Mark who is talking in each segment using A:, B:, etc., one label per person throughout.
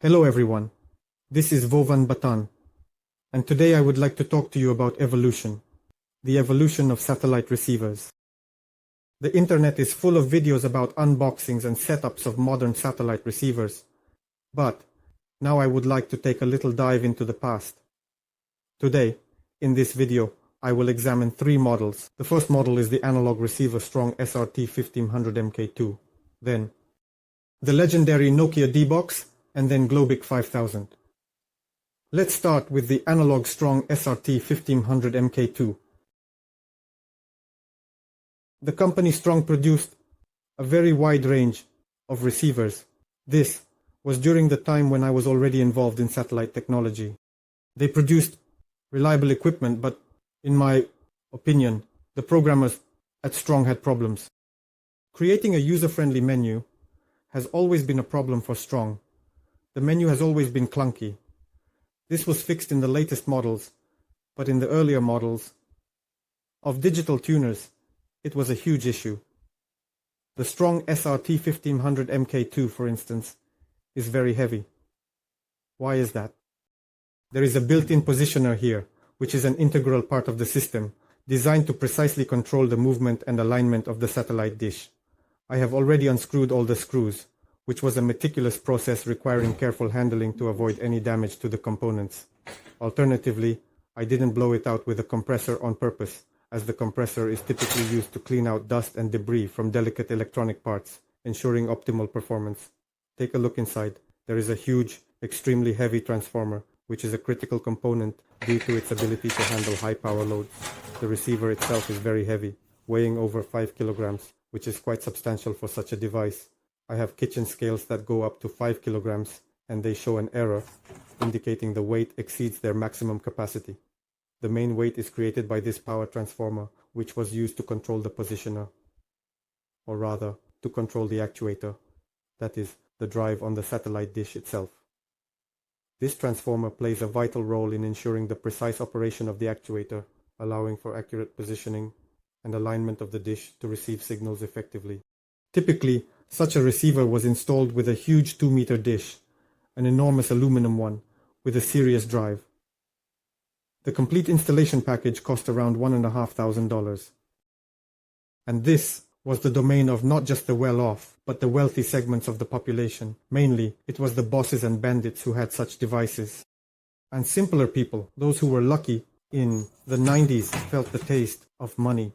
A: Hello everyone, this is Vovan Botan, and today I would like to talk to you about evolution, the evolution of satellite receivers. The internet is full of videos about unboxings and setups of modern satellite receivers, but now I would like to take a little dive into the past. Today, in this video, I will examine three models. The first model is the analog receiver Strong SRT 1500 MK2, then the legendary Nokia D-Box, and then Globo 5000. Let's start with the analog Strong SRT 1500 MK2. The company Strong produced a very wide range of receivers. This was during the time when I was already involved in satellite technology. They produced reliable equipment, but in my opinion, the programmers at Strong had problems. Creating a user-friendly menu has always been a problem for Strong. The menu has always been clunky. This was fixed in the latest models, but in the earlier models of digital tuners, it was a huge issue. The Strong SRT 1500 MK2, for instance, is very heavy. Why is that? There is a built-in positioner here, which is an integral part of the system, designed to precisely control the movement and alignment of the satellite dish. I have already unscrewed all the screws, which was a meticulous process requiring careful handling to avoid any damage to the components. Alternatively, I didn't blow it out with a compressor on purpose, as the compressor is typically used to clean out dust and debris from delicate electronic parts, ensuring optimal performance. Take a look inside. There is a huge, extremely heavy transformer, which is a critical component due to its ability to handle high power loads. The receiver itself is very heavy, weighing over 5 kilograms, which is quite substantial for such a device. I have kitchen scales that go up to 5 kilograms, and they show an error, indicating the weight exceeds their maximum capacity. The main weight is created by this power transformer, which was used to control the positioner, or rather, to control the actuator, that is, the drive on the satellite dish itself. This transformer plays a vital role in ensuring the precise operation of the actuator, allowing for accurate positioning and alignment of the dish to receive signals effectively. Typically, such a receiver was installed with a huge 2-meter dish, an enormous aluminum one, with a serious drive. The complete installation package cost around $1,500. And this was the domain of not just the well-off, but the wealthy segments of the population. Mainly, it was the bosses and bandits who had such devices. And simpler people, those who were lucky in the 90s, felt the taste of money.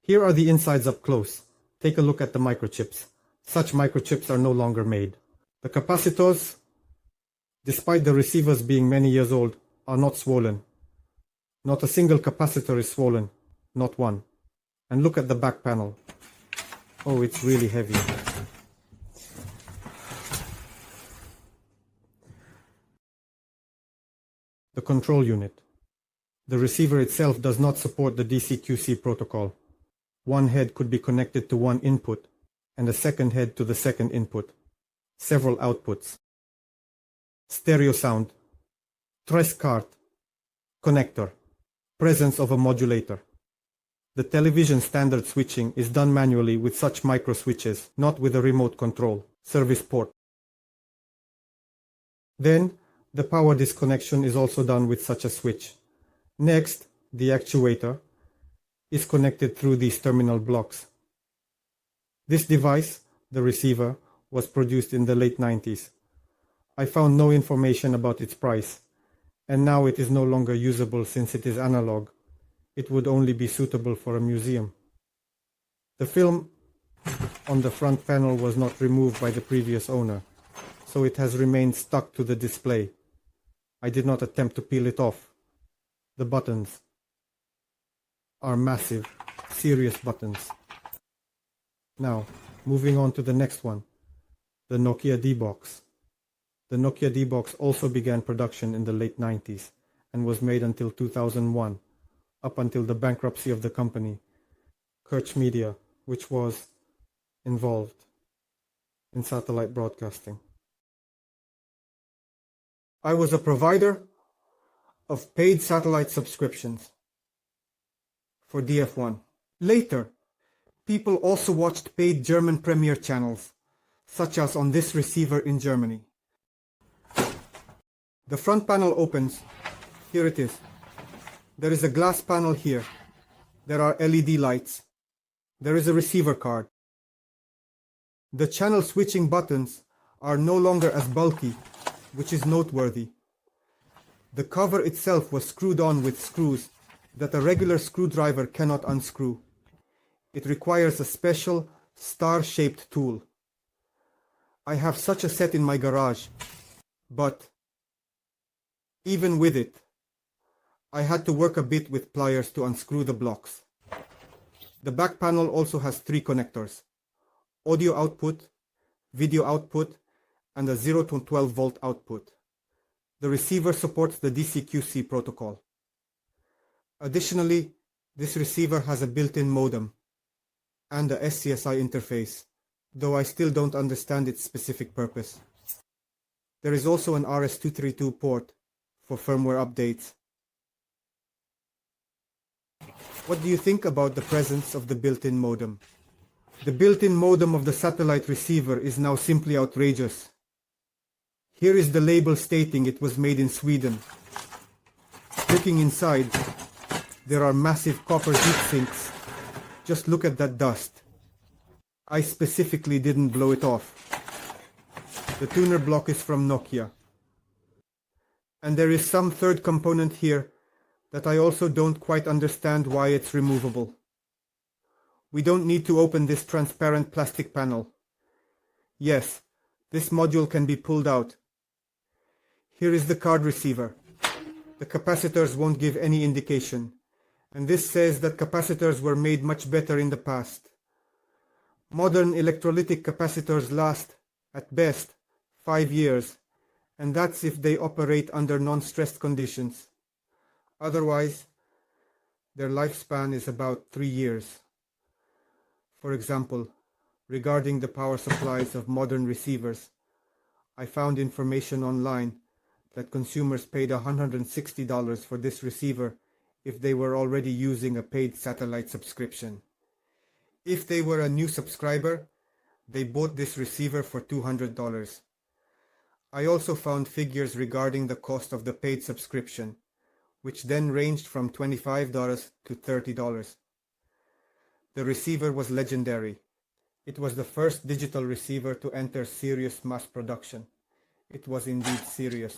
A: Here are the insides up close. Take a look at the microchips. Such microchips are no longer made. The capacitors, despite the receivers being many years old, are not swollen. Not a single capacitor is swollen, not one. And look at the back panel. Oh, it's really heavy. The control unit. The receiver itself does not support the DC-QC protocol. One head could be connected to one input, and a second head to the second input. Several outputs. Stereo sound. Tres card. Connector. Presence of a modulator. The television standard switching is done manually with such micro switches, not with a remote control. Service port. Then, the power disconnection is also done with such a switch. Next, the actuator is connected through these terminal blocks. This device, the receiver, was produced in the late 90s. I found no information about its price, and now it is no longer usable since it is analog. It would only be suitable for a museum. The film on the front panel was not removed by the previous owner, so it has remained stuck to the display. I did not attempt to peel it off. The buttons are massive, serious buttons. Now, moving on to the next one, the Nokia D-Box. The Nokia D-Box also began production in the late 90s and was made until 2001, up until the bankruptcy of the company, Kirch Media, which was involved in satellite broadcasting. I was a provider of paid satellite subscriptions for DF1. Later, people also watched paid German premiere channels, such as on this receiver in Germany. The front panel opens. Here it is. There is a glass panel here. There are LED lights. There is a receiver card. The channel switching buttons are no longer as bulky, which is noteworthy. The cover itself was screwed on with screws that a regular screwdriver cannot unscrew. It requires a special star-shaped tool. I have such a set in my garage, but even with it, I had to work a bit with pliers to unscrew the blocks. The back panel also has 3 connectors: audio output, video output, and a 0 to 12 volt output. The receiver supports the DC-QC protocol. Additionally, this receiver has a built-in modem and a SCSI interface, though I still don't understand its specific purpose. There is also an RS-232 port for firmware updates. What do you think about the presence of the built-in modem? The built-in modem of the satellite receiver is now simply outrageous. Here is the label stating it was made in Sweden. Looking inside, there are massive copper heat sinks. Just look at that dust. I specifically didn't blow it off. The tuner block is from Nokia. And there is some third component here that I also don't quite understand why it's removable. We don't need to open this transparent plastic panel. Yes, this module can be pulled out. Here is the card receiver. The capacitors won't give any indication, and this says that capacitors were made much better in the past. Modern electrolytic capacitors last, at best, 5 years, and that's if they operate under non-stressed conditions. Otherwise, their lifespan is about 3 years. For example, regarding the power supplies of modern receivers, I found information online that consumers paid $160 for this receiver if they were already using a paid satellite subscription. If they were a new subscriber, they bought this receiver for $200. I also found figures regarding the cost of the paid subscription, which then ranged from $25 to $30. The receiver was legendary. It was the first digital receiver to enter serious mass production. It was indeed serious.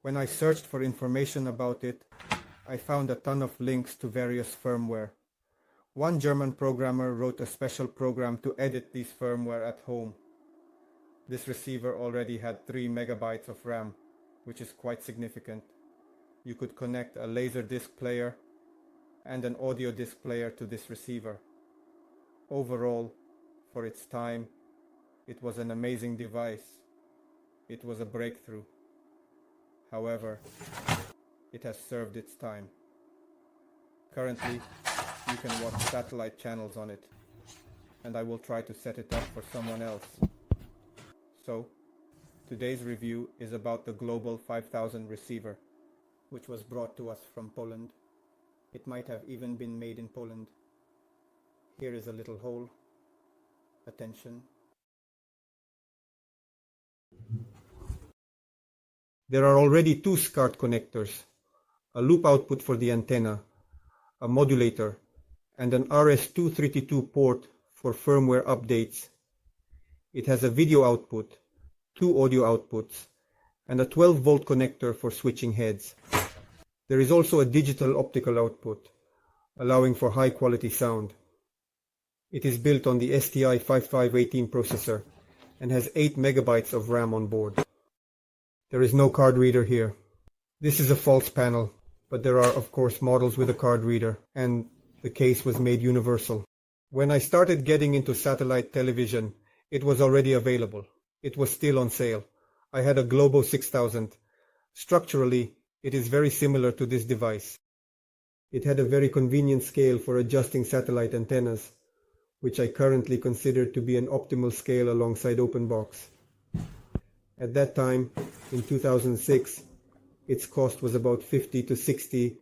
A: When I searched for information about it, I found a ton of links to various firmware. One German programmer wrote a special program to edit these firmware at home. This receiver already had 3 megabytes of RAM, which is quite significant. You could connect a laser disc player and an audio disc player to this receiver. Overall, for its time, it was an amazing device. It was a breakthrough. However, it has served its time. Currently, you can watch satellite channels on it, and I will try to set it up for someone else. So, today's review is about the Global 5000 receiver, which was brought to us from Poland. It might have even been made in Poland. Here is a little hole. Attention. There are already 2 SCART connectors, a loop output for the antenna, a modulator, and an RS-232 port for firmware updates. It has a video output, 2 audio outputs, and a 12-volt connector for switching heads. There is also a digital optical output, allowing for high-quality sound. It is built on the STI 5518 processor and has 8 megabytes of RAM on board. There is no card reader here. This is a false panel, but there are of course models with a card reader, and the case was made universal. When I started getting into satellite television, it was already available. It was still on sale. I had a Globo 6000. Structurally, it is very similar to this device. It had a very convenient scale for adjusting satellite antennas, which I currently consider to be an optimal scale alongside OpenBox. At that time, in 2006, its cost was about $50 to $60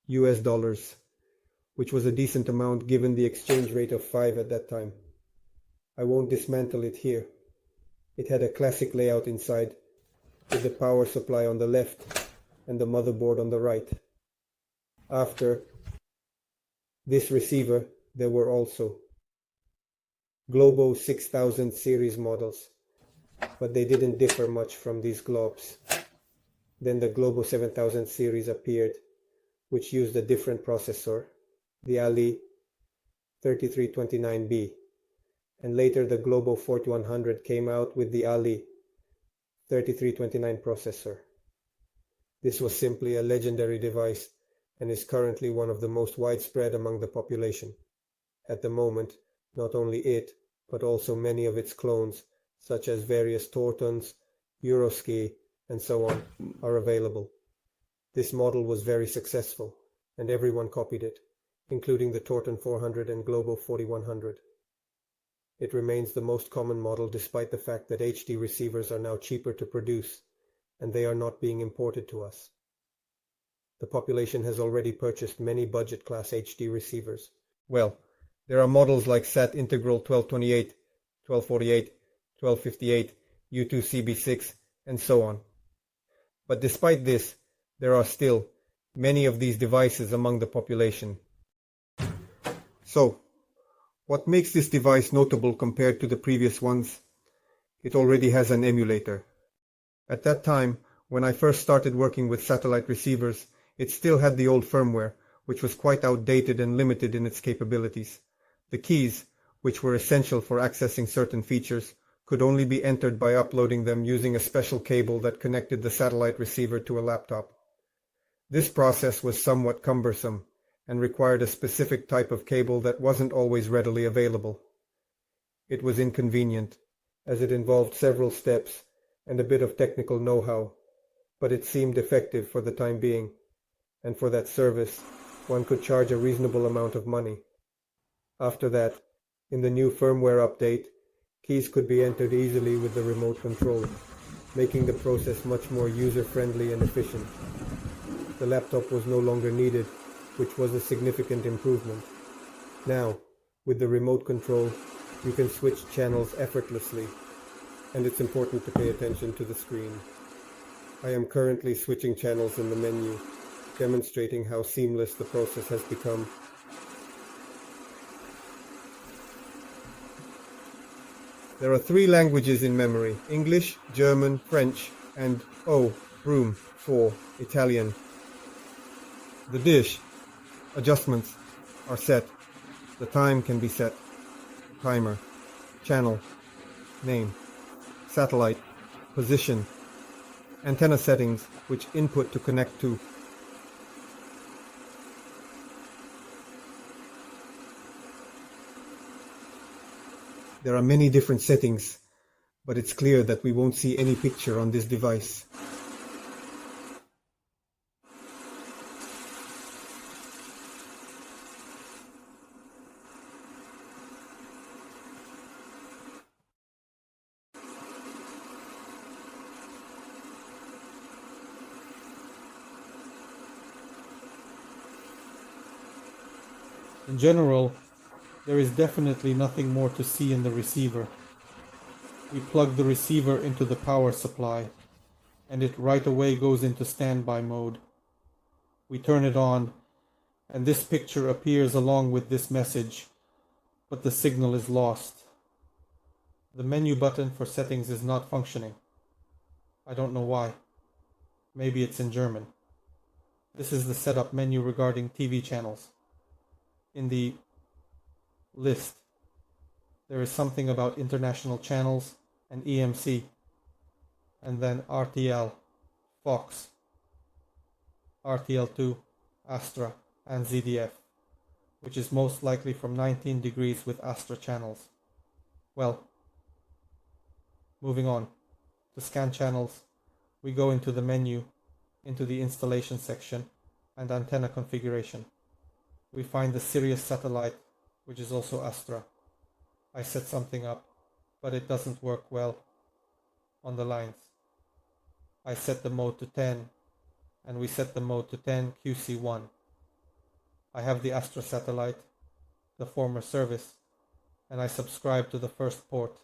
A: US, which was a decent amount given the exchange rate of 5 at that time. I won't dismantle it here. It had a classic layout inside,
B: with the power supply on the left and the motherboard on the right. After this receiver, there were also Globo 6000 series models, but they didn't differ much from these globes. Then the Globo 7000 series appeared, which used a different processor, the Ali 3329B, and later the Globo 4100 came out with the Ali 3329 processor. This was simply a legendary device and is currently one of the most widespread among the population. At the moment, not only it, but also many of its clones, such as various Tortons, Euroski, and so on, are available. This model was very successful, and everyone copied it, including the Torton 400 and Globo 4100. It remains the most common model despite the fact that HD receivers are now cheaper to produce, and they are not being imported to us. The population has already purchased many budget-class HD receivers.
A: Well, there are models like SAT Integral 1228, 1248, 1258, U2CB6, and so on. But despite this, there are still many of these devices among the population. So, what makes this device notable compared to the previous ones? It already has an emulator. At that time, when I first started working with satellite receivers, it still had the old firmware, which was quite outdated and limited in its capabilities. The keys, which were essential for accessing certain features, could only be entered by uploading them using a special cable that connected the satellite receiver to a laptop. This process was somewhat cumbersome and required a specific type of cable that wasn't always readily available. It was inconvenient, as it involved several steps and a bit of technical know-how, but it seemed effective for the time being, and for that service, one could charge a reasonable amount of money. After that, in the new firmware update, keys could be entered easily with the remote control, making the process much more user-friendly and efficient. The laptop was no longer needed, which was a significant improvement. Now, with the remote control, you can switch channels effortlessly, and it's important to pay attention to the screen. I am currently switching channels in the menu, demonstrating how seamless the process has become. There are 3 languages in memory: English, German, French, and, room for Italian. The dish adjustments are set. The time can be set. Timer, channel, name, satellite, position, antenna settings, which input to connect to. There are many different settings, but it's clear that we won't see any picture on this device. In general, there is definitely nothing more to see in the receiver. We plug the receiver into the power supply, and it right away goes into standby mode. We turn it on, and this picture appears along with this message, but the signal is lost. The menu button for settings is not functioning. I don't know why. Maybe it's in German. This is the setup menu regarding TV channels. In the list, there is something about international channels and EMC, and then RTL, Fox, RTL2, Astra, and ZDF, which is most likely from 19 degrees with Astra channels. Well, moving on. To scan channels, we go into the menu, into the installation section, and antenna configuration. We find the Sirius satellite, which is also Astra. I set something up, but it doesn't work well on the lines. I set the mode to 10, and we set the mode to 10 QC1. I have the Astra satellite, the former service, and I subscribe to the first port,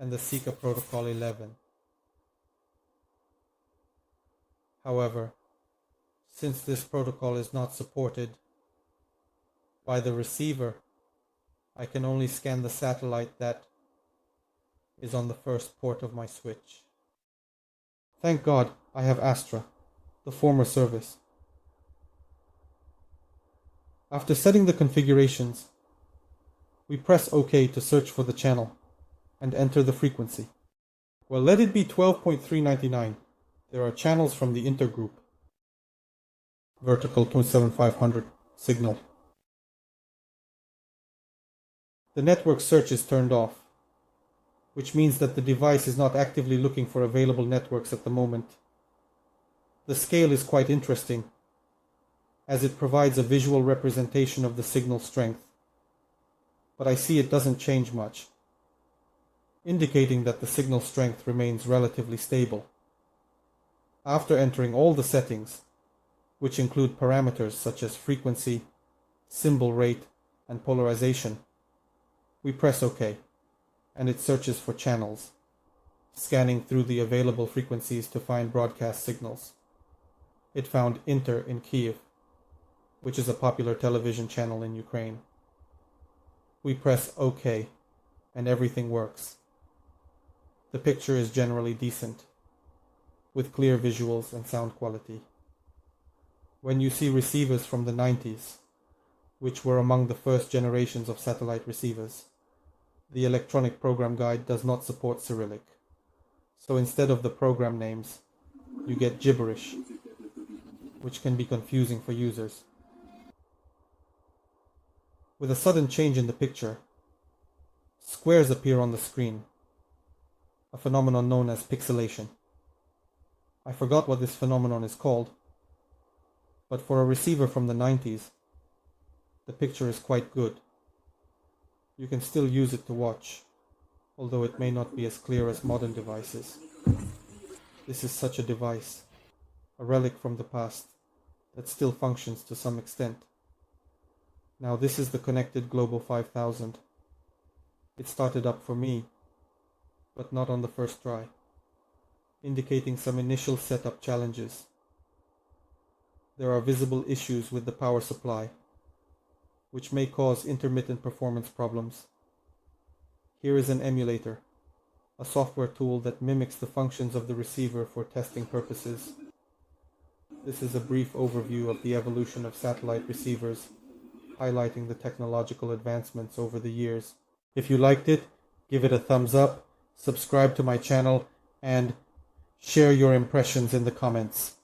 A: and the Sika Protocol 11. However, since this protocol is not supported by the receiver, I can only scan the satellite that is on the first port of my switch. Thank God I have Astra, the former service. After setting the configurations, we press OK to search for the channel and enter the frequency. Well, let it be 12.399. There are channels from the intergroup. Vertical 27500 signal. The network search is turned off, which means that the device is not actively looking for available networks at the moment. The scale is quite interesting, as it provides a visual representation of the signal strength, but I see it doesn't change much, indicating that the signal strength remains relatively stable. After entering all the settings, which include parameters such as frequency, symbol rate, and polarization, we press OK, and it searches for channels, scanning through the available frequencies to find broadcast signals. It found Inter in Kiev, which is a popular television channel in Ukraine. We press OK, and everything works. The picture is generally decent, with clear visuals and sound quality. When you see receivers from the 90s, which were among the first generations of satellite receivers, the electronic program guide does not support Cyrillic. So instead of the program names, you get gibberish, which can be confusing for users. With a sudden change in the picture, squares appear on the screen, a phenomenon known as pixelation. I forgot what this phenomenon is called, but for a receiver from the 90s, the picture is quite good. You can still use it to watch, although it may not be as clear as modern devices. This is such a device, a relic from the past, that still functions to some extent. Now this is the connected Globo 5000. It started up for me, but not on the first try, indicating some initial setup challenges. There are visible issues with the power supply, which may cause intermittent performance problems. Here is an emulator, a software tool that mimics the functions of the receiver for testing purposes. This is a brief overview of the evolution of satellite receivers, highlighting the technological advancements over the years. If you liked it, give it a thumbs up, subscribe to my channel, and share your impressions in the comments.